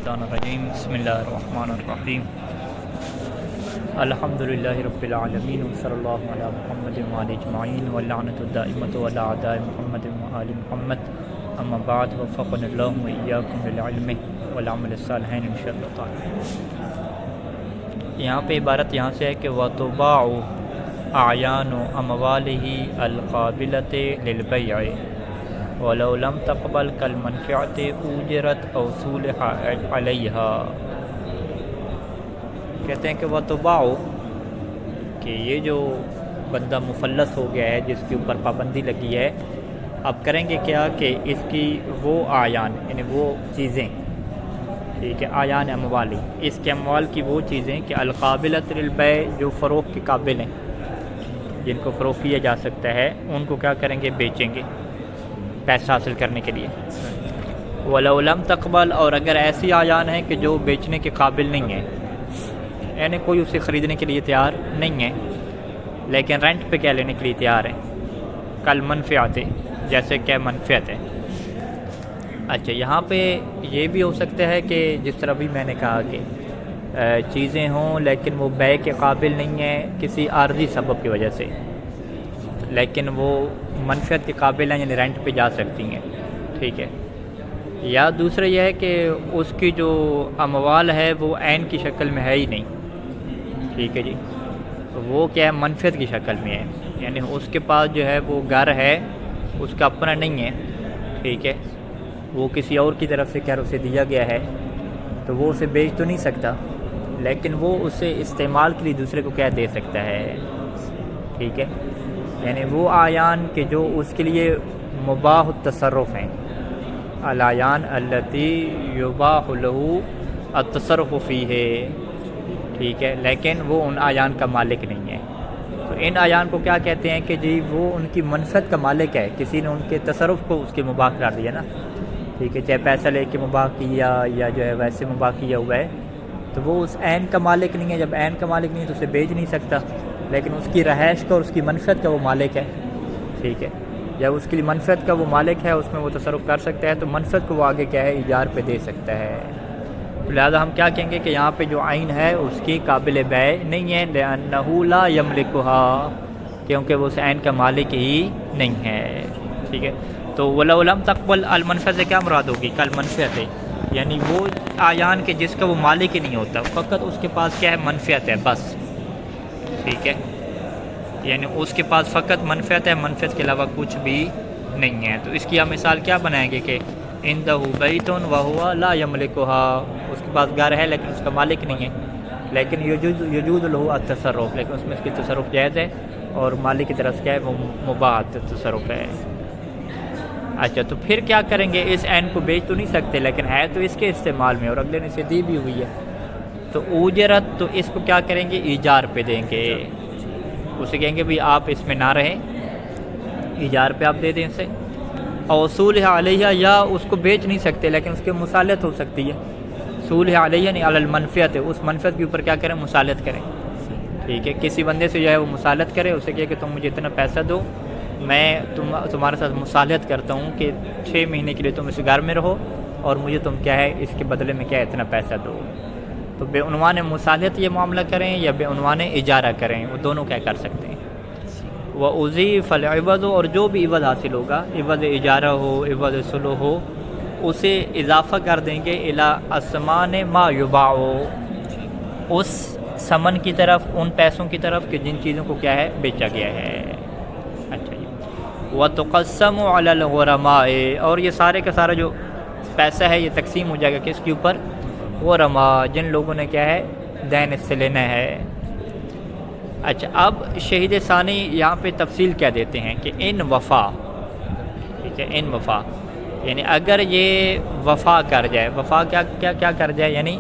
الشیطانالرجیم بسم اللہ الرحمن الرحیم الحمدللہ رب العالمین صلی اللہ علی محمد وآلہ اجمعین واللعنۃ الدائمۃ علی اعداء محمد وآل محمد اما بعد وفقنا اللہ وإیاکم للعلم والعمل الصالح انشاءاللہ تعالی۔ یہاں پہ عبارت یہاں سے ہے کہ وَتُبَاعُ أَعْيَانُ أَمْوَالِهِ الْقَابِلَةِ لِلْبَيْعِ وَلَوْ لَمْ تَقْبَلْ كَالْمَنْفِعَةِ أُوجِرَتْ أَوْ صُولِحَ عَلَيْهَا۔ کہتے ہیں کہ وَتُبَاعُ کہ یہ جو بندہ مفلس ہو گیا ہے جس کے اوپر پابندی لگی ہے، اب کریں گے کیا کہ اس کی وہ اعیان یعنی وہ چیزیں، ٹھیک ہے، اعیان اموالی، اس کے اموال کی وہ چیزیں کہ القابلۃ للبیع جو فروخت کے قابل ہیں، جن کو فروخت کیا جا سکتا ہے، ان کو کیا کریں گے؟ بیچیں گے پیسہ حاصل کرنے کے لیے۔ وَلَوْ لَمْ تَقْبَلْ اور اگر ایسی اعیان ہیں کہ جو بیچنے کے قابل نہیں ہیں، یعنی کوئی اسے خریدنے کے لیے تیار نہیں ہے لیکن رینٹ پہ کیا لینے کے لیے تیار ہے، کل منفعت جیسے کہ منفعت ہے۔ اچھا، یہاں پہ یہ بھی ہو سکتا ہے کہ جس طرح بھی میں نے کہا کہ چیزیں ہوں لیکن وہ بیع کے قابل نہیں ہیں کسی عارضی سبب کی وجہ سے، لیکن وہ منفعت کے قابل ہیں یعنی رینٹ پہ جا سکتی ہیں، ٹھیک ہے۔ یا دوسرا یہ ہے کہ اس کی جو اموال ہے وہ عین کی شکل میں ہے ہی نہیں، ٹھیک ہے جی، وہ کیا ہے؟ منفعت کی شکل میں ہے، یعنی اس کے پاس جو ہے وہ گھر ہے، اس کا اپنا نہیں ہے، ٹھیک ہے، وہ کسی اور کی طرف سے اسے دیا گیا ہے، تو وہ اسے بیچ تو نہیں سکتا لیکن وہ اسے استعمال کے لیے دوسرے کو کیا دے سکتا ہے، ٹھیک ہے۔ یعنی وہ اعیان کہ جو اس کے لیے مباح التصرف ہیں، الاعیان التی یباح له التصرف فیہ، ٹھیک ہے، لیکن وہ ان اعیان کا مالک نہیں ہے۔ تو ان اعیان کو کیا کہتے ہیں کہ جی وہ ان کی منفعت کا مالک ہے، کسی نے ان کے تصرف کو اس کے مباح قرار دیا نا، ٹھیک ہے، چاہے پیسہ لے کے مباح کیا یا جو ہے ویسے مباح کیا ہوا ہے، تو وہ اس عین کا مالک نہیں ہے۔ جب عین کا مالک نہیں ہے تو اسے بیچ نہیں سکتا، لیکن اس کی رہائش کا اور اس کی منفعت کا وہ مالک ہے، ٹھیک ہے، جب اس کے لیے منفعت کا وہ مالک ہے اس میں وہ تصرف کر سکتا ہے، تو منفعت کو وہ آگے کیا ہے؟ ایجار پہ دے سکتا ہے۔ لہٰذا ہم کیا کہیں گے کہ یہاں پہ جو عین ہے اس کی قابل بیع نہیں ہے، لأنہ لا یملکھا، کیونکہ وہ اس عین کا مالک ہی نہیں ہے، ٹھیک ہے۔ تو وَلَوْ لَمْ تَقْبَلْ المنفعت سے کیا مراد ہوگی؟ کل منفعت ہے، یعنی وہ اعیان کے جس کا وہ مالک ہی نہیں ہوتا، فقط اس کے پاس کیا ہے؟ منفعت ہے بس، ٹھیک ہے، یعنی اس کے پاس فقط منفعت ہے، منفعت کے علاوہ کچھ بھی نہیں ہے۔ تو اس کی ہم مثال کیا بنائیں گے کہ عندہ بیت وہو لا یملکھا، اس کے پاس گھر ہے لیکن اس کا مالک نہیں ہے، لیکن یجوز له التصرف، لیکن اس میں اس کی تصرف جائز ہے اور مالک کی طرف کیا ہے؟ وہ مباح تصرف ہے۔ اچھا، تو پھر کیا کریں گے؟ اس عین کو بیچ تو نہیں سکتے لیکن ہے تو اس کے استعمال میں اور اگلے نے اسے دی بھی ہوئی ہے، تو اوجرت، تو اس کو کیا کریں گے؟ ایجار پہ دیں گے، اسے کہیں گے بھی آپ اس میں نہ رہیں، ایجار پہ آپ دے دیں اسے۔ اور صولح علیہ، یا اس کو بیچ نہیں سکتے لیکن اس کے مصالحت ہو سکتی ہے، صولح علیہ یعنی علی المنفعت، اس منفعت کے اوپر کیا کریں؟ مصالحت کریں، ٹھیک ہے، کسی بندے سے جو ہے وہ مصالحت کرے، اسے کہے کہ تم مجھے اتنا پیسہ دو، میں تمہارے ساتھ مصالحت کرتا ہوں کہ 6 مہینے کے لیے تم اس گھر میں رہو اور مجھے تم کیا ہے اس کے بدلے میں کیا ہے اتنا پیسہ دو۔ تو بے عنوان مصالحت یہ معاملہ کریں یا بے عنوان اجارہ کریں، وہ دونوں کیا کر سکتے ہیں۔ وَأُضِيفَ الْعِوَضُ، اور جو بھی عوض حاصل ہوگا، عوض اجارہ ہو، عوض صلح ہو، اسے اضافہ کر دیں گے الی اثمان ما یباع، اس ثمن کی طرف، ان پیسوں کی طرف کہ جن چیزوں کو کیا ہے؟ بیچا گیا ہے۔ اچھا جی، وَتُقَسَّمُ عَلَى الْغُرَمَاءِ، اور یہ سارے کا سارا جو پیسہ ہے یہ تقسیم ہو جائے گا کس کے اوپر؟ غرماء، جن لوگوں نے کیا ہے؟ دین اس سے لینا ہے۔ اچھا، اب شہید ثانی یہاں پہ تفصیل کیا دیتے ہیں کہ ان وفا، ٹھیک ہے، ان وفا یعنی اگر یہ وفا کر جائے، وفا کیا کر جائے، یعنی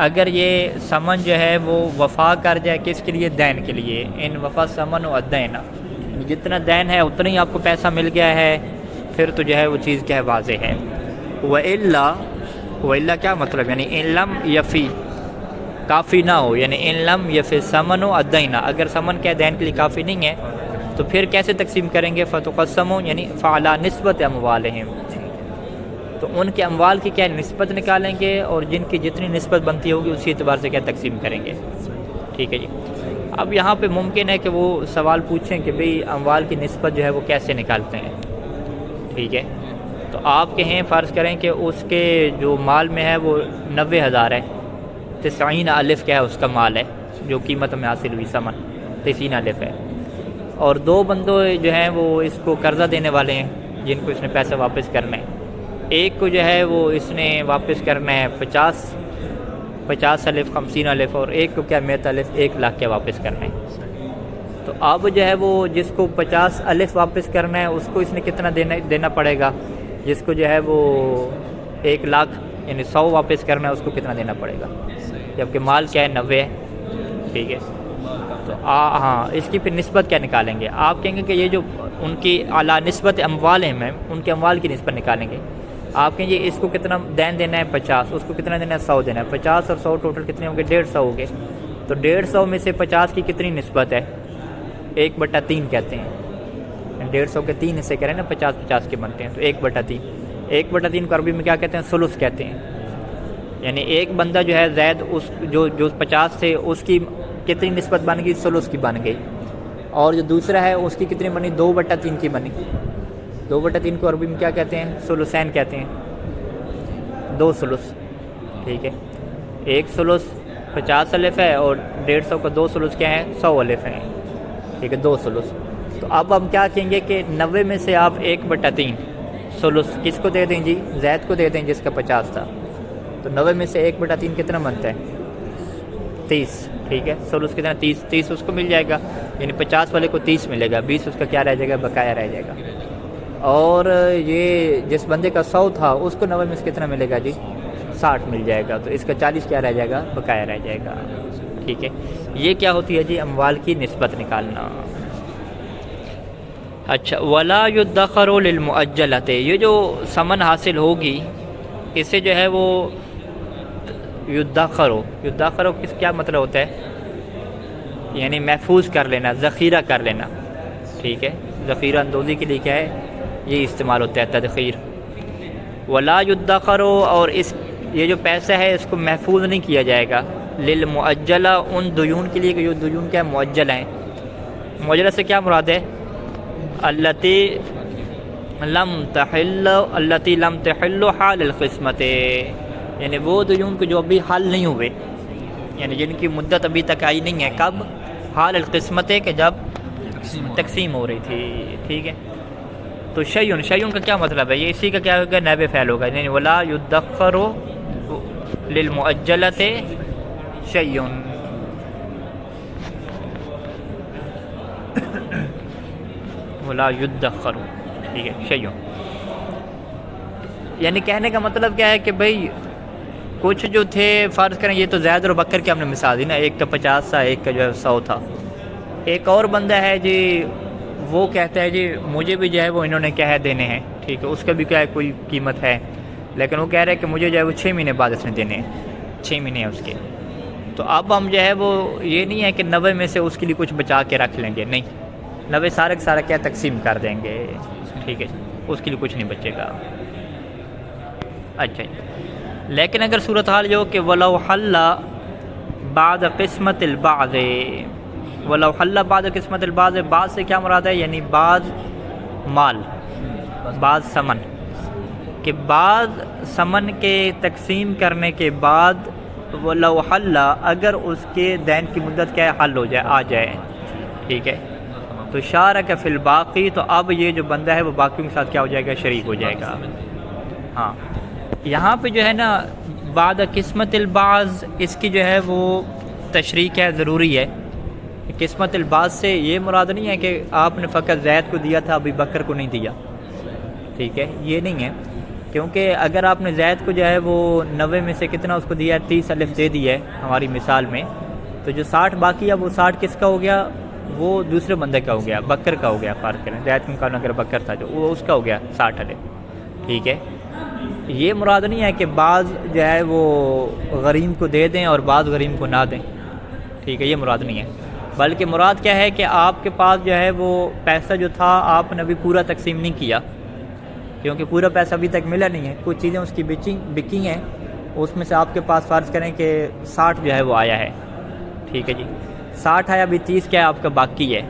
اگر یہ ثمن جو ہے وہ وفا کر جائے کس کے لیے؟ دین کے لیے۔ ان وفا ثمن و الدین، جتنا دین ہے اتنا ہی آپ کو پیسہ مل گیا ہے، پھر تو جو ہے وہ چیز کیا ہے؟ واضح ہے۔ وَإِلَّا کیا مطلب؟ یعنی ان لم یفی، کافی نہ ہو، یعنی ان لم یفی ثمن و الدین، اگر ثمن کیا دین کے لیے کافی نہیں ہے تو پھر کیسے تقسیم کریں گے؟ فَتُقَسَّمُ یعنی فَعَلَى نِسبَةِ أَمْوَالِهِمْ، تو ان کے اموال کی کیا نسبت نکالیں گے اور جن کی جتنی نسبت بنتی ہوگی اسی اعتبار سے کیا تقسیم کریں گے. ٹھیک ہے جی. اب یہاں پہ ممکن ہے کہ وہ سوال پوچھیں کہ بھئی اموال کی نسبت جو ہے وہ کیسے نکالتے ہیں. ٹھیک ہے. تو آپ کہیں فرض کریں کہ اس کے جو مال میں ہے وہ 90,000 ہے، 90,000 کیا ہے اس کا مال ہے جو قیمت میں حاصل ہوئی ثمن 90,000 ہے، اور 2 بندے جو ہیں وہ اس کو قرضہ دینے والے ہیں جن کو اس نے پیسے واپس کرنا ہے. ایک کو جو ہے وہ اس نے واپس کرنا ہے 50,000 50,000 اور ایک کو کیا 100,000 1,00,000 کیا واپس کرنا ہے. تو اب جو ہے وہ جس کو 50,000 واپس کرنا ہے اس کو اس نے کتنا دینا پڑے گا، جس کو جو ہے وہ 1,00,000 یعنی 100 واپس کرنا ہے اس کو کتنا دینا پڑے گا، جبکہ مال کیا ہے 90 ہے. ٹھیک ہے. تو ہاں اس کی پھر نسبت کیا نکالیں گے. آپ کہیں گے کہ یہ جو ان کی اعلیٰ نسبت اموال ہیں میم، ان کے اموال کی نسبت نکالیں گے. آپ کہیں گے اس کو کتنا دین دینا ہے 50، اس کو کتنا دینا ہے 100 دینا ہے. 50 اور 100 ٹوٹل کتنے ہوں گے 150 ہو گئے. تو 150 میں سے 50 کی کتنی نسبت ہے 1/3 کہتے ہیں. 150 کے 3 حصے کریں نا 50 کے بنتے ہیں تو 1/3. 1/3 کو عربی میں کیا کہتے ہیں ثلث کہتے ہیں. یعنی ایک بندہ جو ہے زید اس جو 50 سے اس کی کتنی نسبت بن گئی ثلث کی بن گئی، اور جو دوسرا ہے اس کی کتنی بنی 2/3 کی بنی. 2/3 کو عربی میں کیا کہتے ہیں ثلثین کہتے ہیں، 2 ثلث. ٹھیک ہے. ایک ثلث 50,000 ہے اور 150 کا 2 ثلث کیا ہیں 100,000 ہیں. ٹھیک ہے 2 ثلث. تو اب ہم کیا کہیں گے کہ 90 میں سے آپ 1/3 ثلث کس کو دے دیں جی زید کو دے دیں جس کا 50 تھا. تو 90 میں سے 1/3 کتنا بنتا ہے 30. ٹھیک ہے. ثلث کتنا 30 اس کو مل جائے گا، یعنی 50 والے کو 30 ملے گا، 20 اس کا کیا رہ جائے گا بقایا رہ جائے گا. اور یہ جس بندے کا 100 تھا اس کو 90 میں سے کتنا ملے گا جی 60 مل جائے گا. تو اس کا 40 کیا رہ جائے گا بقایا رہ جائے گا. ٹھیک ہے. یہ کیا ہوتی ہے جی اموال کی نسبت نکالنا. اچھا. ولا يدخر للمؤجلۃ، یہ جو ثمن حاصل ہوگی اسے جو ہے وہ یدخر کس کیا مطلب ہوتا ہے یعنی محفوظ کر لینا، ذخیرہ کر لینا. ٹھیک ہے. ذخیرہ اندوزی کے لیے کیا ہے یہ استعمال ہوتا ہے تدخیر. ولا يدخر، اور یہ جو پیسہ ہے اس کو محفوظ نہیں کیا جائے گا للمؤجلہ ان دیون کے لیے کہ جو دیون کیا مؤجلہ ہیں. مؤجلہ سے کیا مراد ہے التی لم تحل حال القسمت، یعنی وہ دیون کو جو ابھی حل نہیں ہوئے، یعنی جن کی مدت ابھی تک آئی نہیں ہے. کب حال القسمت کہ جب تقسیم ہو رہی تھی. ٹھیک ہے. تو شیئن کا کیا مطلب ہے یہ اسی کا کیا ہوگا نائب فعل ہوگا، یعنی ولا يدخر للمؤجلۃ شیئن. ولا يدخر. ٹھیک ہے. شیئن یعنی کہنے کا مطلب کیا ہے کہ بھئی کچھ جو تھے فرض کریں یہ تو زید اور بکر کی ہم نے مثال دی نا، ایک کا 50 تھا ایک کا جو ہے 100 تھا. ایک اور بندہ ہے جی وہ کہتا ہے جی مجھے بھی جو ہے وہ انہوں نے کیا ہے دینے ہیں. ٹھیک ہے. اس کا بھی کیا ہے کوئی قیمت ہے، لیکن وہ کہہ رہے ہیں کہ مجھے جو ہے وہ 6 مہینے بعد اس نے دینے ہیں، 6 مہینے ہیں اس کے. تو اب ہم جو ہے وہ یہ نہیں ہے کہ 90 میں سے اس کے لیے کچھ بچا کے رکھ لیں گے، نہیں، 90 سارے کا سارا کیا تقسیم کر دیں گے. ٹھیک ہے. اس کے لیے کچھ نہیں بچے گا. اچھا. لیکن اگر صورتحال جو کہ ولو حل بعد قسمت البعض، ولو حل بعد قسمت البعض، بعض سے کیا مراد ہے یعنی بعض مال بعض ثمن، کہ بعض ثمن کے تقسیم کرنے کے بعد ولو حل اگر اس کے دین کی مدت کیا ہے حل ہو جائے آ جائے. ٹھیک ہے. تو شارک فی الباقی، تو اب یہ جو بندہ ہے وہ باقیوں کے ساتھ کیا ہو جائے گا شریک ہو جائے گا. ہاں یہاں پہ جو ہے نا بعد قسمت البعض اس کی جو ہے وہ تشریح کیا ہے ضروری ہے. قسمت البعض سے یہ مراد نہیں ہے کہ آپ نے فقط زید کو دیا تھا ابھی بکر کو نہیں دیا. ٹھیک ہے. یہ نہیں ہے، کیونکہ اگر آپ نے زید کو جو ہے وہ 90 میں سے کتنا اس کو دیا ہے 30 دے دی ہے ہماری مثال میں، تو جو 60 باقی ہے وہ 60 کس کا ہو گیا وہ دوسرے بندے کا ہو گیا، بکر کا ہو گیا. فرض کریں زید کا مقابلہ اگر بکر تھا جو وہ اس کا ہو گیا 60. ٹھیک ہے. یہ مراد نہیں ہے کہ بعض جو ہے وہ غریم کو دے دیں اور بعض غریم کو نہ دیں. ٹھیک ہے. یہ مراد نہیں ہے، بلکہ مراد کیا ہے کہ آپ کے پاس جو ہے وہ پیسہ جو تھا آپ نے ابھی پورا تقسیم نہیں کیا. کیونکہ پورا پیسہ ابھی تک ملا نہیں ہے، کچھ چیزیں اس کی بکی ہیں، اس میں سے آپ کے پاس فرض کریں کہ 60 جو ہے وہ آیا ہے، ٹھیک ہے جی، 60 آیا، ابھی 30 کیا ہے آپ کا باقی ہے،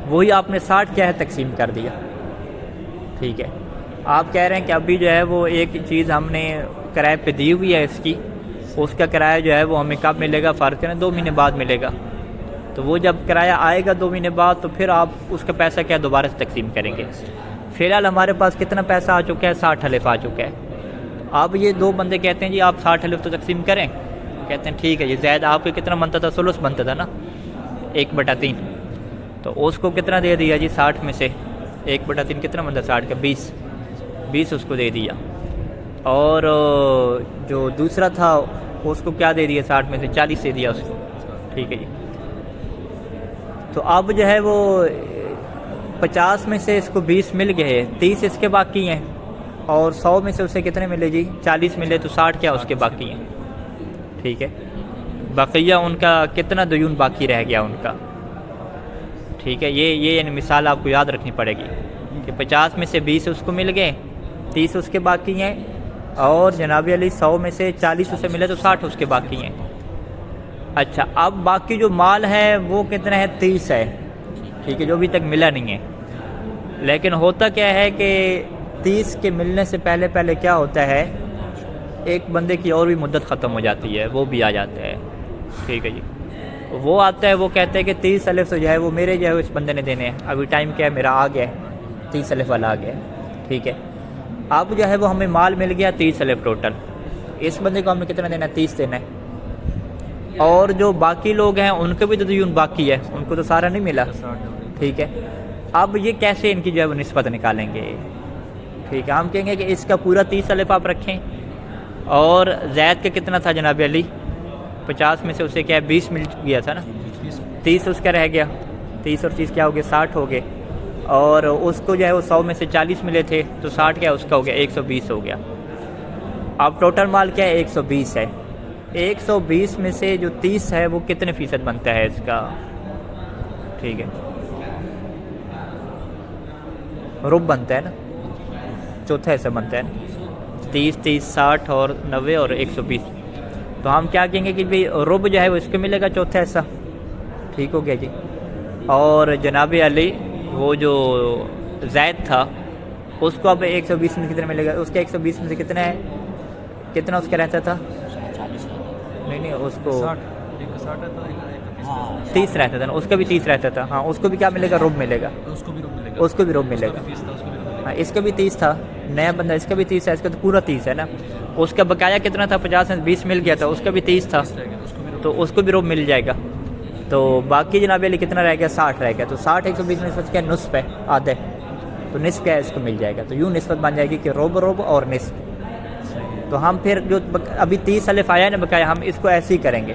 وہی آپ نے 60 کیا ہے تقسیم کر دیا، ٹھیک ہے۔ آپ کہہ رہے ہیں کہ ابھی جو ہے وہ ایک چیز ہم نے کرائے پہ دی ہوئی ہے اس کا کرایہ جو ہے وہ ہمیں کب ملے گا، فرض کریں 2 مہینے بعد ملے گا، تو وہ جب کرایہ آئے گا 2 مہینے بعد تو پھر آپ اس کا پیسہ کیا دوبارہ سے تقسیم کریں گے۔ فی الحال ہمارے پاس کتنا پیسہ آ چکا ہے، 60 حلف آ چکا ہے۔ اب یہ 2 بندے کہتے ہیں جی آپ 60 حلف تو تقسیم کریں، کہتے ہیں ٹھیک ہے جی، زید آپ کو کتنا بنتا تھا، ثلث بنتا تھا نا، 1/3، تو اس کو کتنا دے دیا جی 60 میں سے 1/3 کتنا بنتا 60 کا، 20 اس کو دے دیا، اور جو دوسرا تھا اس کو کیا دے دیا، 60 میں سے 40 دے دیا اس کو، ٹھیک ہے جی۔ تو اب جو ہے وہ 50 میں سے اس کو 20 مل گئے، 30 اس کے باقی ہیں، اور 100 میں سے اسے کتنے ملے جی، 40 ملے، تو 60 کیا اس کے باقی ہیں، ٹھیک ہے۔ بقیہ ان کا کتنا دیون باقی رہ گیا ان کا، ٹھیک ہے۔ یہ یعنی مثال آپ کو یاد رکھنی پڑے گی کہ 50 میں سے 20 اس کو مل گئے، 30 اس کے باقی ہیں، اور جناب علی 100 میں سے 40 اسے ملے تو 60 اس کے باقی ہیں۔ اچھا، اب باقی جو مال ہے وہ کتنا ہے، 30 ہے، ٹھیک ہے، جو ابھی تک ملا نہیں ہے۔ لیکن ہوتا کیا ہے کہ 30 کے ملنے سے پہلے کیا ہوتا ہے، ایک بندے کی اور بھی مدت ختم ہو جاتی ہے، وہ بھی آ جاتا ہے، ٹھیک ہے جی۔ وہ آتا ہے، وہ کہتے ہیں کہ 30 الف جو ہے وہ میرے جو ہے اس بندے نے دینے ہیں، ابھی ٹائم کیا ہے میرا آ گیا ہے، 30 الف والا آ گیا ہے، ٹھیک ہے۔ اب جو ہے وہ ہمیں مال مل گیا 30 الف ٹوٹل، اس بندے کو ہم نے کتنا دینا ہے، 30 دینا ہے، اور جو باقی لوگ ہیں ان کے بھی تو دیون باقی ہے، ان کو تو سارا نہیں ملا، ٹھیک ہے۔ اب یہ کیسے ان کی جو ہے وہ نسبت نکالیں گے، ٹھیک ہے۔ ہم کہیں گے کہ اس کا پورا 30 الف آپ رکھیں، اور زید کا کتنا تھا جناب علی، 50 میں سے اسے کیا ہے 20 مل گیا تھا نا، 30 اس کا رہ گیا، 30 اور 30 کیا ہو گیا 60 ہو گئے، اور اس کو جو ہے وہ 100 میں سے 40 ملے تھے تو 60 کیا اس کا ہو گیا 120 ہو گیا۔ اب ٹوٹل مال کیا ہے 120 ہے، 120 میں سے جو 30 ہے وہ کتنے فیصد بنتا ہے اس کا، ٹھیک ہے، ربع بنتا ہے نا، چوتھا حصہ بنتا ہے نا، 30 60 اور 90 اور 120، تو ہم کیا کہیں گے کہ بھئی ربع جو ہے وہ اس کو ملے گا چوتھا حصہ، ٹھیک ہو گیا جی۔ اور جناب علی وہ جو زید تھا اس کو اب 120 میں کتنا ملے گا، اس کا 120 میں سے کتنا ہے، کتنا اس کا رہتا تھا، نہیں اس کو 30 رہتا تھا نا، اس کا بھی 30 رہتا تھا، ہاں اس کو بھی کیا ملے گا، ربع ملے گا، اس کو بھی ربع ملے گا، ہاں اس کا بھی 30 تھا، نیا بندہ اس کا بھی 30 ہے، اس کا تو پورا 30 ہے نا، اس کا بقایا کتنا تھا، 50 میں 20 مل گیا تھا، اس کا بھی 30 تھا، تو اس کو بھی ربع مل جائے گا، تو باقی جناب علی کتنا رہ گیا، 60 رہ گیا، تو 60 120 میں نسبت کیا ہے، نصف ہے، آدھا ہے، تو نصف کیا ہے اس کو مل جائے گا، تو یوں نسبت بن جائے گی کہ ربع اور نصف۔ تو ہم پھر جو ابھی 30 الف آیا نا بقایا، ہم اس کو ایسے ہی کریں گے،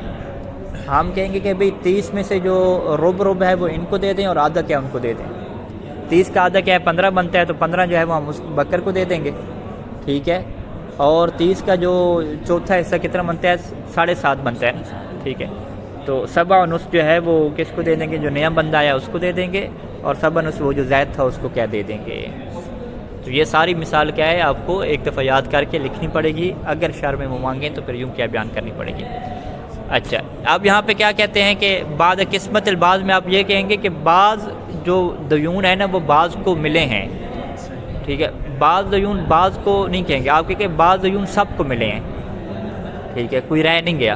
ہم کہیں گے کہ بھئی 30 میں سے جو ربع ہے وہ ان کو دے دیں، اور آدھا کیا ان کو دے دیں، 30 کا آدھا کیا ہے 15 بنتا ہے، تو 15 جو ہے وہ ہم اس بکر کو دے دیں گے، ٹھیک ہے، اور 30 کا جو چوتھا حصہ کتنا بنتا ہے، 7.5 بنتا ہے، ٹھیک ہے، تو 7.5 جو ہے وہ کس کو دے دیں گے، جو نیا بندہ آیا اس کو دے دیں گے، اور 7.5 وہ جو زید تھا اس کو کیا دے دیں گے۔ تو یہ ساری مثال کیا ہے، آپ کو ایک دفعہ یاد کر کے لکھنی پڑے گی، اگر شرح میں مانگیں تو پھر یوں کیا بیان کرنی پڑے گی۔ اچھا، اب یہاں پہ کیا کہتے ہیں کہ بعد قسمت البعض میں آپ یہ کہیں گے کہ بعض جو دیون ہے نا وہ بعض کو ملے ہیں، ٹھیک ہے، بعض دیون بعض کو نہیں کہیں گے، آپ کہیں کہ بعض دیون سب کو ملے ہیں، ٹھیک ہے، کوئی رہ نہیں گیا،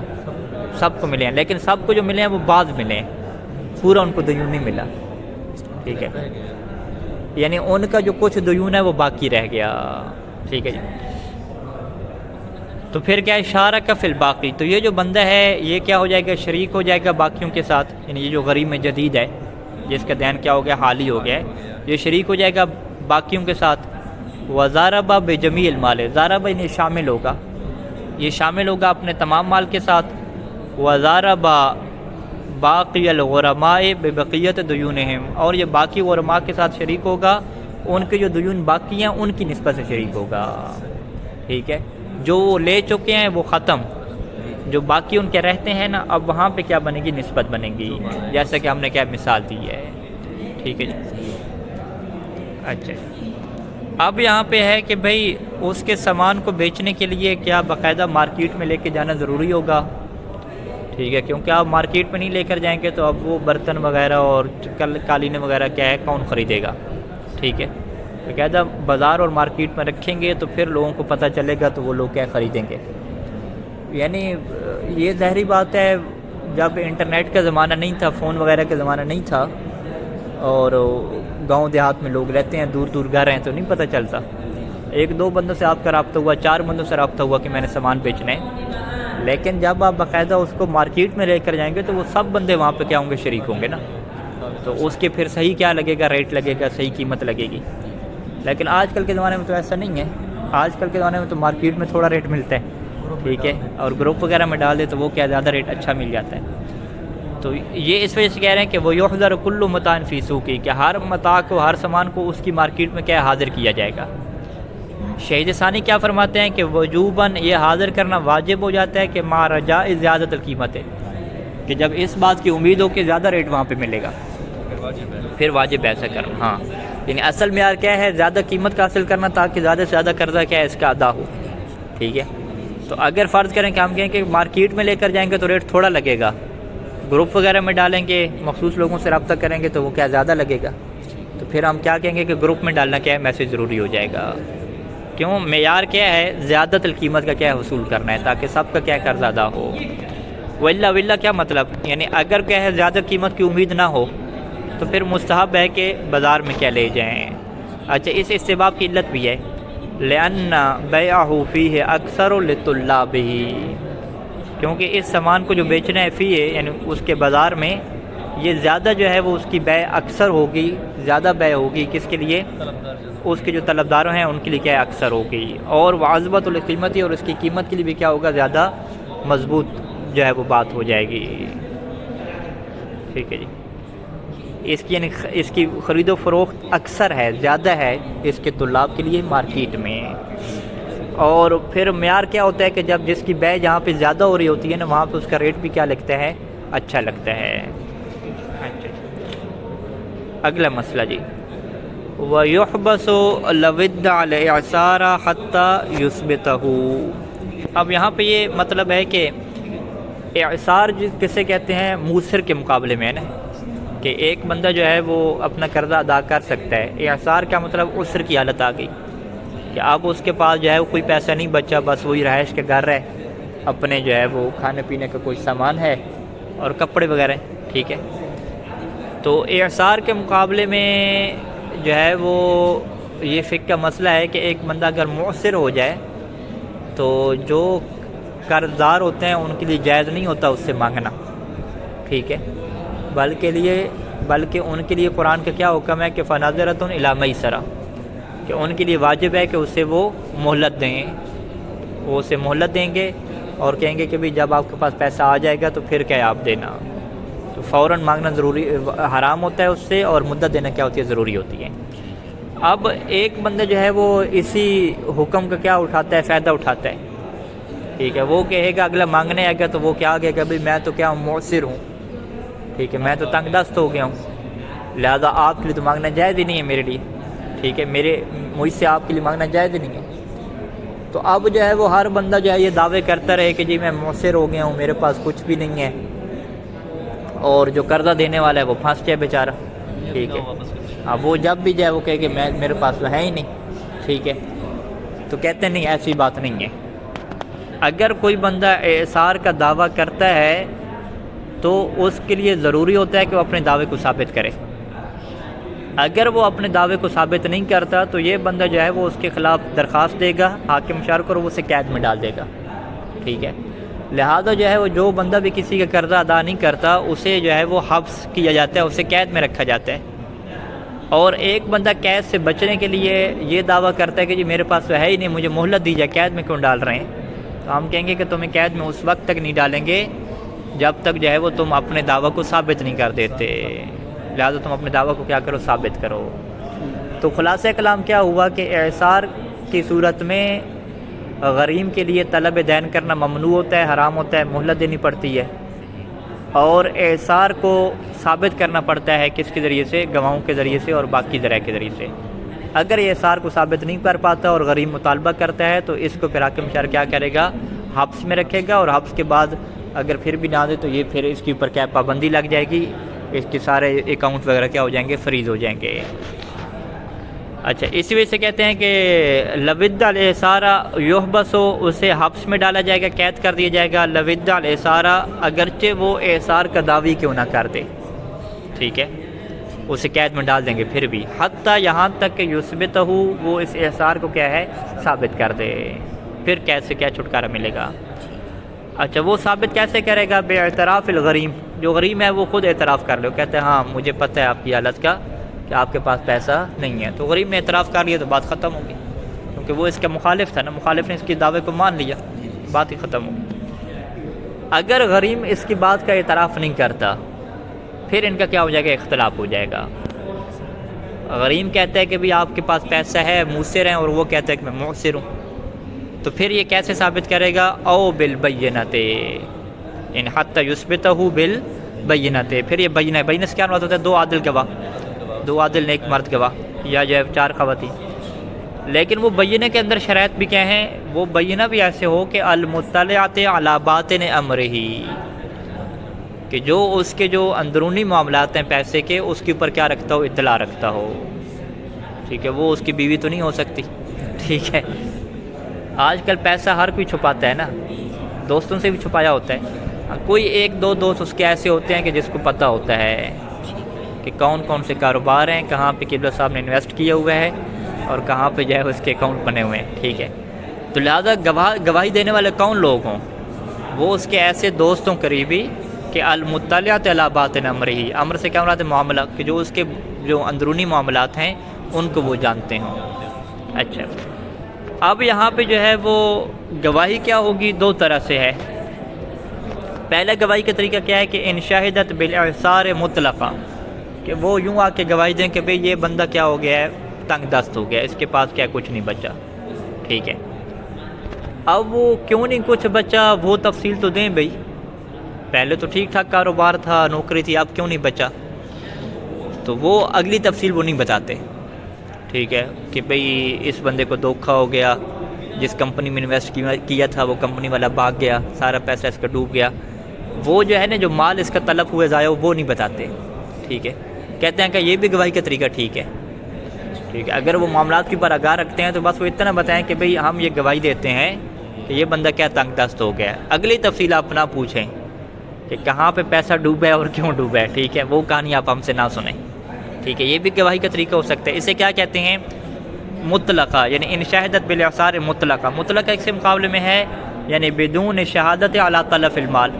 سب کو ملے ہیں، لیکن سب کو جو ملے ہیں وہ بعض ملے ہیں، پورا ان کو دیون نہیں ملا، ٹھیک ہے، یعنی ان کا جو کچھ دیون ہے وہ باقی رہ گیا، ٹھیک ہے جی۔ تو پھر کیا ہے، شارک فی الباقی، تو یہ جو بندہ ہے یہ کیا ہو جائے گا، شریک ہو جائے گا باقیوں کے ساتھ، یعنی یہ جو غریب میں جدید ہے جس کا دین کیا ہو گیا، حالی ہو گیا ہے، یہ شریک ہو جائے گا باقیوں کے ساتھ، وَضَارَبَ بِجَمِيعِ الْمَالِ، ضَارَبَ یعنی شامل ہوگا، یہ شامل ہوگا اپنے تمام مال کے ساتھ، وَضَارَبَ باقی الغرماء ببقیت دیونہم، اور یہ باقی غرماء کے ساتھ شریک ہوگا، ان کے جو دیون باقی ہیں ان کی نسبت سے شریک ہوگا، ٹھیک ہے، جو وہ لے چکے ہیں وہ ختم، جو باقی ان کے رہتے ہیں نا، اب وہاں پہ کیا بنے گی، نسبت بنے گی، جیسا کہ ہم نے کیا مثال دی ہے، ٹھیک ہے جی۔ اچھا اب یہاں پہ ہے کہ بھئی اس کے سامان کو بیچنے کے لیے کیا باقاعدہ مارکیٹ میں لے کے جانا ضروری ہوگا؟ ٹھیک ہے، کیونکہ آپ مارکیٹ میں نہیں لے کر جائیں گے تو اب وہ برتن وغیرہ اور قالین وغیرہ کیا ہے کون خریدے گا؟ ٹھیک ہے، باقاعدہ بازار اور مارکیٹ میں رکھیں گے تو پھر لوگوں کو پتہ چلے گا تو وہ لوگ کیا خریدیں گے۔ یعنی یہ ظاہری بات ہے، جب انٹرنیٹ کا زمانہ نہیں تھا، فون وغیرہ کا زمانہ نہیں تھا، اور گاؤں دیہات میں لوگ رہتے ہیں، دور دور گھر ہیں، تو نہیں پتہ چلتا۔ ایک دو بندوں سے آپ کا رابطہ ہوا، 4 بندوں سے رابطہ ہوا کہ میں نے سامان بیچنا ہے، لیکن جب آپ باقاعدہ اس کو مارکیٹ میں لے کر جائیں گے تو وہ سب بندے وہاں پہ کیا ہوں گے، شریک ہوں گے نا، تو اس کے پھر صحیح کیا لگے گا، ریٹ لگے گا، صحیح قیمت لگے گی۔ لیکن آج کل کے زمانے میں تو ایسا نہیں ہے، آج کل کے زمانے میں تو مارکیٹ میں تھوڑا ریٹ ملتا ہے، ٹھیک ہے، اور گروپ وغیرہ میں ڈال دے تو وہ کیا زیادہ ریٹ اچھا مل جاتا ہے۔ تو یہ اس وجہ سے کہہ رہے ہیں کہ وہ یحذر کل متاع فی سوقی، کہ ہر متاع کو، ہر سامان کو اس کی مارکیٹ میں کیا حاضر کیا جائے گا۔ شہید ثانی کیا فرماتے ہیں کہ وجوباً یہ حاضر کرنا واجب ہو جاتا ہے کہ مع رجاء زیادت القیمت ہے، کہ جب اس بات کی امید ہو کہ زیادہ ریٹ وہاں پہ ملے گا پھر واجب ایسا کرنا۔ ہاں، یعنی اصل معیار کیا ہے، زیادہ قیمت کا حاصل کرنا تاکہ زیادہ سے زیادہ قرضہ کیا ہے اس کا ادا ہو، ٹھیک ہے۔ تو اگر فرض کریں کہ ہم کہیں کہ مارکیٹ میں لے کر جائیں گے تو ریٹ تھوڑا لگے گا، گروپ وغیرہ میں ڈالیں گے، مخصوص لوگوں سے رابطہ کریں گے تو وہ کیا زیادہ لگے گا، تو پھر ہم کیا کہیں گے کہ گروپ میں ڈالنا کیا ہے، میسج ضروری ہو جائے گا۔ کیوں؟ معیار کیا ہے، زیادت القیمت کا کیا ہے حصول کرنا ہے تاکہ سب کا کیا قرض ادا ہو۔ وَإِلَّا کیا مطلب، یعنی اگر کیا ہے زیادہ قیمت کی امید نہ ہو تو پھر مستحب ہے کہ بازار میں کیا لے جائیں۔ اچھا، اس استحباب کی علت بھی ہے، لأن بیعہ فیہ اکثر لطلابہ، کیونکہ اس سامان کو جو بیچنا ہے فیہ یعنی اس کے بازار میں، یہ زیادہ جو ہے وہ اس کی بیع اکثر ہوگی، زیادہ بیع ہوگی کس کے لیے، اس کے جو طلبداروں ہیں ان کے لیے کیا ہے اکثر ہوگی، اور وعظبت القیمت، اور اس کی قیمت کے لیے بھی کیا ہوگا، زیادہ مضبوط جو ہے وہ بات ہو جائے گی۔ ٹھیک ہے جی، اس کی یعنی اس کی خرید و فروخت اکثر ہے، زیادہ ہے اس کے طلاب کے لیے مارکیٹ میں۔ اور پھر معیار کیا ہوتا ہے کہ جب جس کی بیع جہاں پہ زیادہ ہو رہی ہوتی ہے نا، وہاں پہ اس کا ریٹ بھی کیا لگتا ہے، اچھا لگتا ہے۔ اگلا مسئلہ جی، وَيُحْبَسُ لَوِدَّ الْإِعْسَارَ حَتَّى يُثْبِتَهُ۔ اب یہاں پہ یہ مطلب ہے کہ اعصار کسے کہتے ہیں، موسر کے مقابلے میں ہے نا، کہ ایک بندہ جو ہے وہ اپنا قرضہ ادا کر سکتا ہے۔ اعصار کا مطلب عسر کی حالت آ گئی کہ اب اس کے پاس جو ہے کوئی پیسہ نہیں بچا، بس وہی رہائش کے گھر ہے، اپنے جو ہے وہ کھانے پینے کا کوئی سامان ہے اور کپڑے وغیرہ، ٹھیک ہے۔ تو اعصار کے مقابلے میں جو ہے وہ یہ فقہ کا مسئلہ ہے کہ ایک بندہ اگر معسر ہو جائے تو جو قرض دار ہوتے ہیں ان کے لیے جائز نہیں ہوتا اس سے مانگنا، ٹھیک ہے، بلکہ ان کے لیے قرآن کا کیا حکم ہے کہ فناظرۃ الی میسرہ، کہ ان کے لیے واجب ہے کہ اسے وہ مہلت دیں، وہ اسے مہلت دیں گے اور کہیں گے کہ بھی جب آپ کے پاس پیسہ آ جائے گا تو پھر کیا آپ دینا، تو فوراً مانگنا ضروری حرام ہوتا ہے اس سے، اور مدت دینا کیا ہوتی ہے، ضروری ہوتی ہے۔ اب ایک بندہ جو ہے وہ اسی حکم کا کیا اٹھاتا ہے، فائدہ اٹھاتا ہے، ٹھیک ہے، وہ کہے گا اگلا مانگنے آئے گا تو وہ کیا کہے گا، بھائی میں تو کیا معسر ہوں، ٹھیک ہے، میں تو تنگ دست ہو گیا ہوں، لہذا آپ کے لیے تو مانگنا جائز ہی نہیں ہے میرے لیے، ٹھیک ہے، مجھ سے آپ کے لیے مانگنا جائز ہی نہیں ہے۔ تو اب جو ہے وہ ہر بندہ جو ہے یہ دعوے کرتا رہے کہ جی میں معسر ہو گیا ہوں، میرے پاس کچھ بھی نہیں ہے، اور جو قرضہ دینے والا ہے وہ پھنس جائے بیچارہ، ٹھیک ہے، اب وہ جب بھی جائے وہ کہے کہ میرے پاس تو ہے ہی نہیں، ٹھیک ہے۔ تو کہتے ہیں نہیں، ایسی بات نہیں ہے۔ اگر کوئی بندہ اعصار کا دعویٰ کرتا ہے تو اس کے لیے ضروری ہوتا ہے کہ وہ اپنے دعوے کو ثابت کرے۔ اگر وہ اپنے دعوے کو ثابت نہیں کرتا تو یہ بندہ جو ہے وہ اس کے خلاف درخواست دے گا حاکم شرع کو، اور وہ اسے قید میں ڈال دے گا، ٹھیک ہے۔ لہذا جو ہے وہ جو بندہ بھی کسی کا قرضہ ادا نہیں کرتا اسے جو ہے وہ حبس کیا جاتا ہے، اسے قید میں رکھا جاتا ہے۔ اور ایک بندہ قید سے بچنے کے لیے یہ دعویٰ کرتا ہے کہ جی میرے پاس تو ہے ہی نہیں، مجھے مہلت دی جائے، قید میں کیوں ڈال رہے ہیں، تو ہم کہیں گے کہ تمہیں قید میں اس وقت تک نہیں ڈالیں گے جب تک جو ہے وہ تم اپنے دعویٰ کو ثابت نہیں کر دیتے، لہذا تم اپنے دعویٰ کو کیا کرو، ثابت کرو۔ تو خلاصہ کلام کیا ہوا کہ اعصار کی صورت میں غریم کے لیے طلب دین کرنا ممنوع ہوتا ہے، حرام ہوتا ہے، مہلت دینی پڑتی ہے، اور اعصار کو ثابت کرنا پڑتا ہے کس کے ذریعے سے، گواہوں کے ذریعے سے اور باقی ذرائع کے ذریعے سے۔ اگر یہ احصار کو ثابت نہیں کر پاتا اور غریم مطالبہ کرتا ہے تو اس کو پھر حاکم شرع کیا کرے گا، حبس میں رکھے گا، اور حبس کے بعد اگر پھر بھی نہ دے تو یہ پھر اس کے اوپر کیا پابندی لگ جائے گی، اس کے سارے اکاؤنٹ وغیرہ کیا ہو جائیں گے، فریز ہو جائیں گے۔ اچھا، اسی وجہ سے کہتے ہیں کہ لود الاحصارہ یحبس، اسے حبس میں ڈالا جائے گا، قید کر دیا جائے گا، لود الاحصارہ، اگرچہ وہ احصار کا دعوی کیوں نہ کر دے، ٹھیک ہے، اسے قید میں ڈال دیں گے پھر بھی، حتیٰ یہاں تک کہ یثبتہ، وہ اس احصار کو کیا ہے، ثابت کر دے، پھر کیسے کیا چھٹکارا ملے گا۔ اچھا، وہ ثابت کیسے کرے گا؟ بے اعتراف الغریم، جو غریم ہے وہ خود اعتراف کر لے، وہ کہتے ہیں ہاں مجھے پتہ ہے آپ کی حالت کا کہ آپ کے پاس پیسہ نہیں ہے، تو غریم نے اعتراف کر لیا تو بات ختم ہوگی، کیونکہ وہ اس کا مخالف تھا نا، مخالف نے اس کی دعوے کو مان لیا، بات ہی ختم ہوگی۔ اگر غریم اس کی بات کا اعتراف نہیں کرتا پھر ان کا کیا ہو جائے گا، اختلاف ہو جائے گا۔ غریم کہتا ہے کہ بھی آپ کے پاس پیسہ ہے، موسر ہیں، اور وہ کہتا ہے کہ میں موسر ہوں، تو پھر یہ کیسے ثابت کرے گا؟ او بالبینۃ، ان حتی یثبتہ بالبینۃ، پھر یہ بینہ، بینہ سے کیا مراد ہوتا ہے؟ دو عادل گواہ، دو عادل نیک مرد گواہ، یا جو ہے 4 خواتین، لیکن وہ بینہ کے اندر شرائط بھی کیا ہیں؟ وہ بینہ بھی ایسے ہو کہ المطلعۃ علی باطن امرہ، کہ جو اس کے جو اندرونی معاملات ہیں پیسے کے، اس کے اوپر کیا رکھتا ہو؟ اطلاع رکھتا ہو، ٹھیک ہے، وہ اس کی بیوی تو نہیں ہو سکتی، ٹھیک ہے۔ آج کل پیسہ ہر کوئی چھپاتا ہے نا، دوستوں سے بھی چھپایا ہوتا ہے، کوئی 1-2 دوست اس کے ایسے ہوتے ہیں کہ جس کو پتہ ہوتا ہے کہ کون کون سے کاروبار ہیں، کہاں پہ قبلہ صاحب نے انویسٹ کیا ہوا ہے، اور کہاں پہ جو ہے اس کے اکاؤنٹ بنے ہوئے ہیں، ٹھیک ہے۔ تو لہٰذا گواہی دینے والے کون لوگ ہوں؟ وہ اس کے ایسے دوستوں قریبی کہ المطلعۃ علی باطن امرہ، امر سے کیا مراد ہے؟ معاملہ، کہ جو اس کے جو اندرونی معاملات ہیں ان کو وہ جانتے ہوں۔ اچھا، اب یہاں پہ جو ہے وہ گواہی کیا ہوگی؟ 2 طرح سے ہے۔ پہلا گواہی کا طریقہ کیا ہے کہ ان شاہدت بالاعصار مطلقہ، کہ وہ یوں آ کے گواہی دیں کہ بھئی یہ بندہ کیا ہو گیا ہے، تنگ دست ہو گیا، اس کے پاس کیا کچھ نہیں بچا، ٹھیک ہے۔ اب وہ کیوں نہیں کچھ بچا، وہ تفصیل تو دیں بھئی، پہلے تو ٹھیک ٹھاک کاروبار تھا، نوکری تھی، اب کیوں نہیں بچا، تو وہ اگلی تفصیل وہ نہیں بتاتے، ٹھیک ہے، کہ بھئی اس بندے کو دھوکہ ہو گیا، جس کمپنی میں انویسٹ کیا تھا وہ کمپنی والا بھاگ گیا، سارا پیسہ اس کا ڈوب گیا، وہ جو ہے نا جو مال اس کا تلف ہوئے ضائع ہو وہ نہیں بتاتے، ٹھیک ہے۔ کہتے ہیں کہ یہ بھی گواہی کا طریقہ ٹھیک ہے، ٹھیک ہے، اگر وہ معاملات کے اوپر آگاہ رکھتے ہیں تو بس وہ اتنا بتائیں کہ بھئی ہم یہ گواہی دیتے ہیں کہ یہ بندہ کیا تنگ دست ہو گیا ہے، اگلی تفصیل آپ نہ پوچھیں کہ کہاں پہ پیسہ ڈوبا ہے اور کیوں ڈوبا ہے، ٹھیک ہے، وہ کہانی آپ ہم سے نہ سنیں، ٹھیک ہے۔ یہ بھی گواہی کا طریقہ ہو سکتا ہے، اسے کیا کہتے ہیں؟ مطلقہ، یعنی ان شاہدت بالاعصار مطلقہ، مطلقہ اس کے مقابلے میں ہے یعنی بدون شہادت علی تلف المال،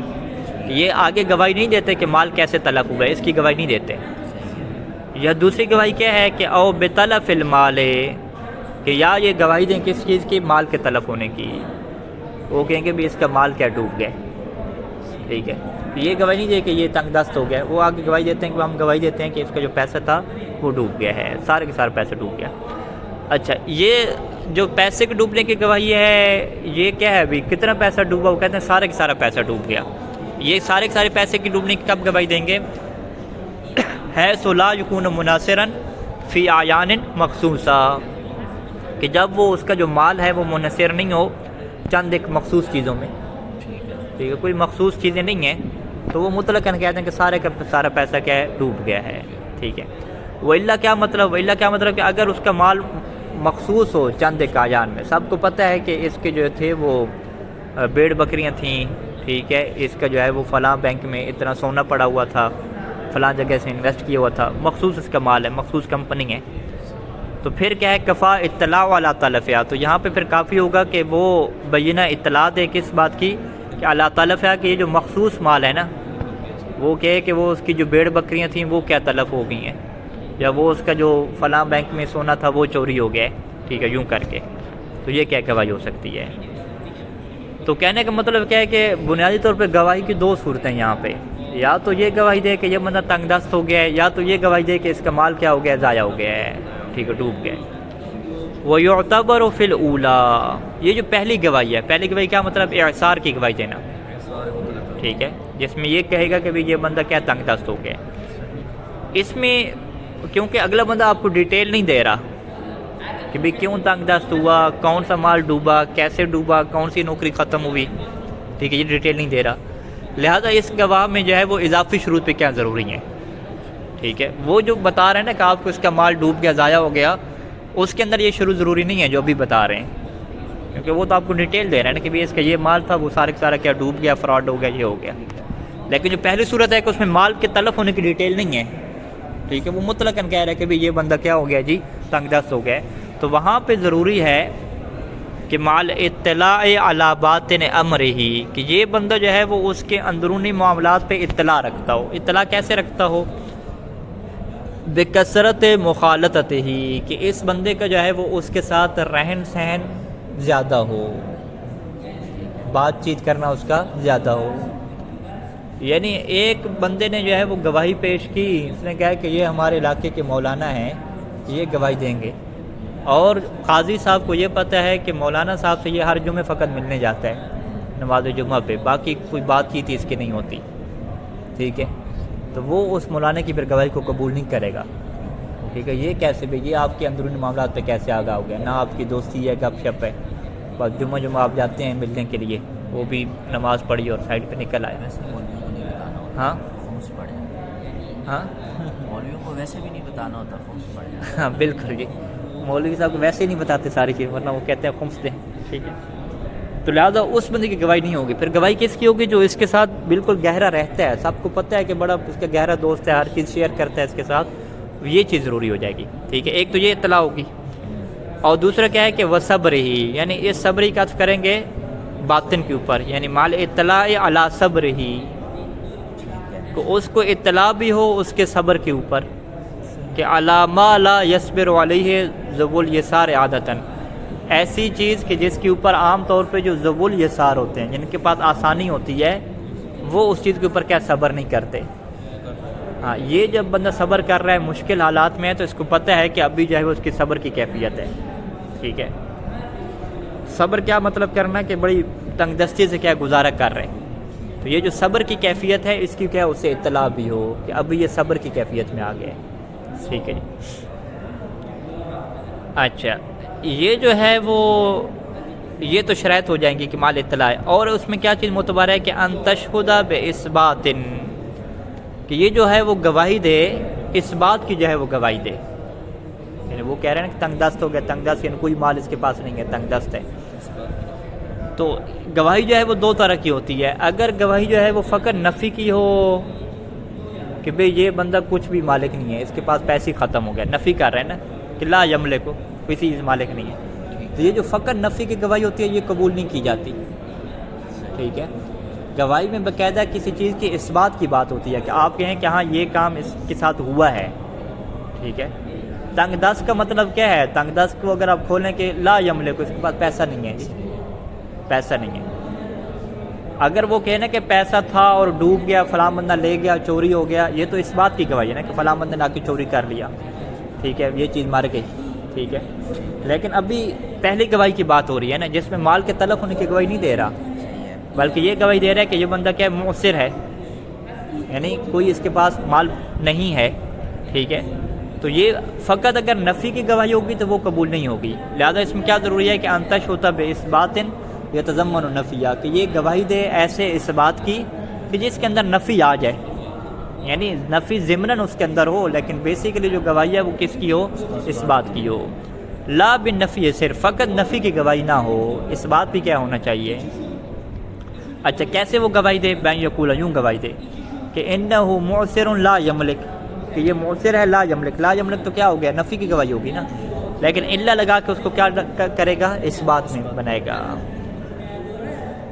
یہ آگے گواہی نہیں دیتے کہ مال کیسے تلف ہوا ہے، اس کی گواہی نہیں دیتے۔ یا دوسری گواہی کیا ہے کہ او بتلف المال، کہ یا یہ گواہی دیں کس چیز کی؟ مال کے تلف ہونے کی، وہ کہیں گے بھی اس کا مال کیا ڈوب گیا، ٹھیک ہے، یہ گواہی نہیں دے کہ یہ تنگ دست ہو گیا، وہ آگے گواہی دیتے ہیں کہ ہم گواہی دیتے ہیں کہ اس کا جو پیسہ تھا وہ ڈوب گیا ہے، سارے کے سارے پیسہ ڈوب گیا۔ اچھا، یہ جو پیسے کے ڈوبنے کی گواہی ہے یہ کیا ہے بھی؟ کتنا پیسہ ڈوبا؟ وہ کہتے ہیں سارے کے سارا پیسہ ڈوب گیا۔ یہ سارے کے سارے پیسے کی ڈوبنے کی کب گواہی دیں گے؟ حیث لا یکون مناصرا فی اعیان مخصوصہ، کہ جب وہ اس کا جو مال ہے وہ منحصر نہیں ہو چند ایک مخصوص چیزوں میں، ٹھیک ہے، کوئی مخصوص چیزیں نہیں ہیں تو وہ مطلقاً کہتے ہیں کہ سارے کا سارا پیسہ کیا ہے؟ ڈوب گیا ہے، ٹھیک ہے۔ وَإِلَّا کیا مطلب؟ وَإِلَّا کیا مطلب کہ اگر اس کا مال مخصوص ہو چند ایک اعیان میں، سب کو پتہ ہے کہ اس کے جو تھے وہ بھیڑ بکریاں تھیں، ٹھیک ہے، اس کا جو ہے وہ فلاں بینک میں اتنا سونا پڑا ہوا تھا، فلاں جگہ سے انویسٹ کیا ہوا تھا، مخصوص اس کا مال ہے، مخصوص کمپنی ہے، تو پھر کیا ہے؟ کفا اطلاع علی تلفیا، تو یہاں پہ پھر کافی ہوگا کہ وہ بینہ اطلاع دے کس بات کی؟ کہ علی تلفیا، کہ یہ جو مخصوص مال ہے نا، وہ کہے کہ وہ اس کی جو بھیڑ بکریاں تھیں وہ کیا تلف ہو گئی ہیں، یا وہ اس کا جو فلاں بینک میں سونا تھا وہ چوری ہو گیا ہے، ٹھیک ہے، یوں کر کے، تو یہ کیا گواہی ہو سکتی ہے؟ تو کہنے کا مطلب کیا ہے کہ بنیادی طور پہ گواہی کی 2 صورتیں یہاں پہ، یا تو یہ گواہی دے کہ یہ بندہ تنگ دست ہو گیا ہے، یا تو یہ گواہی دے کہ اس کا مال کیا ہو گیا ہے؟ ضائع ہو گیا ہے، ٹھیک ہے، ڈوب گیا ہے۔ وَيُعْتَبَرُ فِي الْأُولَىٰ، یہ جو پہلی گواہی ہے، پہلی گواہی کیا مطلب؟ اعصار کی گواہی دینا، ٹھیک ہے، جس میں یہ کہے گا کہ بھی یہ بندہ کیا تنگ دست ہو گیا ہے۔ اس میں کیونکہ اگلا بندہ آپ کو ڈیٹیل نہیں دے رہا، کہ بھئی کیوں تنگ دست ہوا، کون سا مال ڈوبا، کیسے ڈوبا، کون سی نوکری ختم ہوئی، ٹھیک ہے، یہ ڈیٹیل نہیں دے رہا. لہٰذا اس گواہ میں جو ہے وہ اضافی شروط پہ کیا ضروری ہیں، ٹھیک ہے. وہ جو بتا رہے ہیں نا کہ آپ کو اس کا مال ڈوب گیا، ضائع ہو گیا، اس کے اندر یہ شروط ضروری نہیں ہے جو ابھی بتا رہے ہیں، کیونکہ وہ تو آپ کو ڈیٹیل دے رہے ہیں نا کہ بھئی اس کا یہ مال تھا، وہ سارے کا سارا کیا ڈوب گیا، فراڈ ہو گیا، یہ ہو گیا. لیکن جو پہلی صورت ہے کہ اس میں مال کے تلف ہونے کی ڈیٹیل نہیں ہے، ٹھیک ہے، وہ مطلقاً کہہ رہا ہے کہ بھئی یہ بندہ کیا ہو گیا جی، تنگ دست ہو گیا. تو وہاں پہ ضروری ہے کہ مال اطلاع علی باطن امرہ، کہ یہ بندہ جو ہے وہ اس کے اندرونی معاملات پہ اطلاع رکھتا ہو. اطلاع کیسے رکھتا ہو؟ بکثرت مخالطتہ، کہ اس بندے کا جو ہے وہ اس کے ساتھ رہن سہن زیادہ ہو، بات چیت کرنا اس کا زیادہ ہو. یعنی ایک بندے نے جو ہے وہ گواہی پیش کی، اس نے کہا کہ یہ ہمارے علاقے کے مولانا ہیں، یہ گواہی دیں گے، اور قاضی صاحب کو یہ پتہ ہے کہ مولانا صاحب سے یہ ہر جمعے فقط ملنے جاتا ہے نماز جمعہ پہ، باقی کوئی بات چیت اس کی نہیں ہوتی، ٹھیک ہے. تو وہ اس مولانا کی پھر گواہی کو قبول نہیں کرے گا، ٹھیک ہے. یہ کیسے بھی، یہ آپ کے اندرونی معاملات پہ کیسے آگاہ ہو گیا، نہ آپ کی دوستی ہے، گپ شپ ہے، بس جمعہ آپ جاتے ہیں ملنے کے لیے، وہ بھی نماز پڑھی اور سائڈ پہ نکل آئے. ہاں ہاں مولویوں کو ویسے بھی نہیں بتانا ہوتا خمس پڑھنا. ہاں بالکل جی، مولوی صاحب کو ویسے ہی نہیں بتاتے ساری چیز، ورنہ وہ کہتے ہیں خمس دیں، ٹھیک ہے. تو لہٰذا اس بندے کی گواہی نہیں ہوگی. پھر گواہی کس کی ہوگی؟ جو اس کے ساتھ بالکل گہرا رہتا ہے، سب کو پتہ ہے کہ بڑا اس کا گہرا دوست ہے، ہر چیز شیئر کرتا ہے اس کے ساتھ، یہ چیز ضروری ہو جائے گی، ٹھیک ہے. ایک تو یہ اطلاع ہوگی، اور دوسرا کیا ہے کہ وہ صبر ہی، یعنی اس صبر کا عطف کریں گے باطن کے اوپر، یعنی مال اطلاع علی صبر ہی، کہ اس کو اطلاع بھی ہو اس کے صبر کے اوپر، کہ علی ما لا یصبر علیہ ذو الیسار عادتاً، ایسی چیز کہ جس کے اوپر عام طور پہ جو ذو الیسار ہوتے ہیں، جن کے پاس آسانی ہوتی ہے، وہ اس چیز کے اوپر کیا صبر نہیں کرتے. ہاں، یہ جب بندہ صبر کر رہا ہے مشکل حالات میں ہے، تو اس کو پتہ ہے کہ ابھی جو ہے وہ اس کی صبر کی کیفیت ہے، ٹھیک ہے. صبر کیا مطلب کرنا کہ بڑی تنگ دستی سے کیا گزارا کر رہے ہیں، تو یہ جو صبر کی کیفیت ہے اس کی کیا اسے اطلاع بھی ہو کہ ابھی یہ صبر کی کیفیت میں آ گئے، ٹھیک ہے جی. اچھا، یہ جو ہے وہ یہ تو شرائط ہو جائیں گی کہ مال اطلاع ہے. اور اس میں کیا چیز معتبر ہے کہ ان تشہد باثبات، کہ یہ جو ہے وہ گواہی دے، اس بات کی جو ہے وہ گواہی دے. یعنی وہ کہہ رہے ہیں کہ تنگ دست ہو گیا، تنگ دست یعنی کوئی مال اس کے پاس نہیں ہے، تنگ دست ہے. تو گواہی جو ہے وہ دو طرح کی ہوتی ہے. اگر گواہی جو ہے وہ فقط نفی کی ہو کہ بھئی یہ بندہ کچھ بھی مالک نہیں ہے، اس کے پاس پیسے ختم ہو گیا، نفی کر رہے ہیں نا کہ لا یملک کو، کسی چیز مالک نہیں ہے، تو یہ جو فقط نفی کی گواہی ہوتی ہے یہ قبول نہیں کی جاتی، ٹھیک ہے. گواہی میں باقاعدہ کسی چیز کی اثبات کی بات ہوتی ہے کہ آپ کہیں کہ ہاں یہ کام اس کے ساتھ ہوا ہے، ٹھیک ہے. تنگ دست کا مطلب کیا ہے؟ تنگ دست کو اگر آپ کھولیں کہ لا یملک کو، اس کے پاس پیسہ نہیں ہے جی، پیسہ نہیں ہے. اگر وہ کہنا کہ پیسہ تھا اور ڈوب گیا، فلاں بندہ لے گیا، چوری ہو گیا، یہ تو اس بات کی گواہی ہے نا کہ فلاں بندے نے آ کے چوری کر لیا، ٹھیک ہے، یہ چیز مار گئی، ٹھیک ہے. لیکن ابھی پہلی گواہی کی بات ہو رہی ہے نا، جس میں مال کے تلف ہونے کی گواہی نہیں دے رہا، بلکہ یہ گواہی دے رہا ہے کہ یہ بندہ کیا مؤثر ہے، یعنی کوئی اس کے پاس مال نہیں ہے، ٹھیک ہے. تو یہ فقط اگر نفی کی گواہی ہوگی تو وہ قبول نہیں ہوگی. لہذا اس میں کیا ضروری ہے کہ انتش ہوتا بے اس باطن یتضمن نفیہ، کہ یہ گواہی دے ایسے اس بات کی کہ جس کے اندر نفی آ جائے، یعنی نفی ضمناً اس کے اندر ہو، لیکن بیسیکلی جو گواہی ہے وہ کس کی ہو؟ اس بات کی ہو. لا بالنفی، صرف فقط نفی کی گواہی نہ ہو، اس بات بھی کیا ہونا چاہیے. اچھا، کیسے وہ گواہی دے؟ بین یقول، یوں گواہی دے کہ انہ معسر لا یملک، کہ یہ معسر ہے، لا یملک. لا یملک تو کیا ہو گیا؟ نفی کی گواہی ہوگی نا، لیکن الا لگا کے اس کو کیا کرے گا؟ اس بات میں بنائے گا.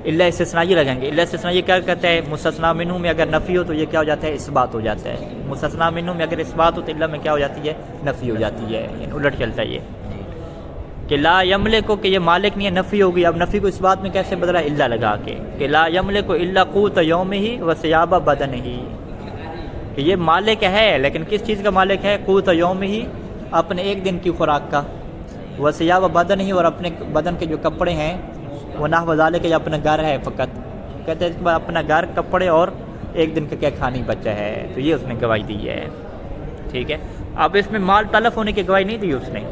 الا استثنائی لگیں گے. الا استثنائی کیا کہتا ہے؟ مستثنی منہ میں اگر نفی ہو تو یہ کیا ہو جاتا ہے؟ اس بات ہو جاتا ہے. مستثنی منہ میں اگر اس بات ہو تو الا میں کیا ہو جاتی ہے؟ نفی ہو جاتی ہے، یعنی الٹ چلتا ہے یہ کہ لا یملک کو، کہ یہ مالک نہیں ہے، نفی ہوگی. اب نفی کو اس بات میں کیسے بدلا؟ الا لگا کے کہ لا یملک کو الا قوت یومہ و ثیاب بدنہ، کہ یہ مالک ہے لیکن کس چیز کا مالک ہے؟ قوت یومہ، اپنے ایک دن کی خوراک کا، و ثیاب بدنہ، اور اپنے بدن کے جو کپڑے ہیں، وہ نحو ذالک، یا اپنا گھر ہے فقط. کہتے ہیں اس کے بعد اپنا گھر، کپڑے اور ایک دن کا کیا کھانی بچا ہے. تو یہ اس نے گواہی دی ہے، ٹھیک ہے. اب اس میں مال تلف ہونے کی گواہی نہیں دی اس نے،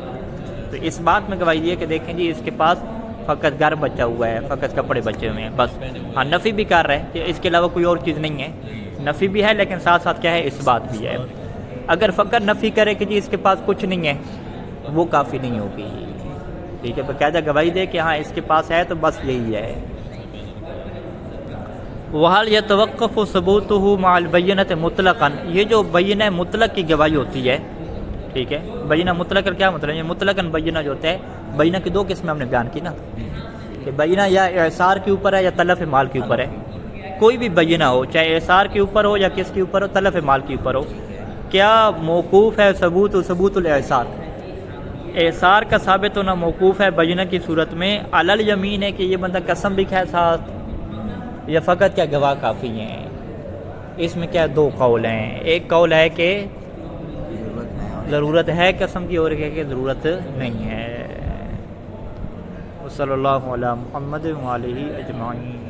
تو اس بات میں گواہی دی ہے کہ دیکھیں جی اس کے پاس فقط گھر بچا ہوا ہے، فقط کپڑے بچے ہوئے ہیں بس. ہاں نفی بھی کر رہا ہے کہ اس کے علاوہ کوئی اور چیز نہیں ہے، نفی بھی ہے لیکن ساتھ ساتھ کیا ہے اس بات بھی ہے. اگر فقط نفی کرے کہ جی اس کے پاس کچھ نہیں ہے وہ کافی نہیں ہوگی. ٹھیک ہے، باقاعدہ گواہی دے کہ ہاں اس کے پاس ہے تو بس یہی ہے. وَهَلْ يَتَوَقَّفُ ثُبُوتُهُ مَعَ الْبَيِّنَةِ مُطْلَقًا، یہ جو بینہ مطلق کی گواہی ہوتی ہے، ٹھیک ہے، بینہ مطلق کا کیا مطلب ہے؟ یہ مطلقاً بینہ جو ہوتا ہے، بینہ کی دو قسمیں ہم نے بیان کی نا، کہ بینہ یا اعصار کے اوپر ہے یا تلف مال کے اوپر ہے. کوئی بھی بینہ ہو، چاہے اعصار کے اوپر ہو یا کس کے اوپر ہو، تلف مال کے اوپر ہو، کیا موقوف ہے ثبوت الاعصار؟ اعصار کا ثابت ہونا موقوف ہے بینہ کی صورت میں علی الیمین ہے کہ یہ بندہ قسم بھی کھائے ساتھ، یا فقط کیا گواہ کافی ہیں؟ اس میں کیا دو قول ہیں. ایک قول ہے کہ ضرورت ہے قسم کی، اور کہ ضرورت نہیں ہے. صلی اللہ علی محمد وآلہ اجمعین.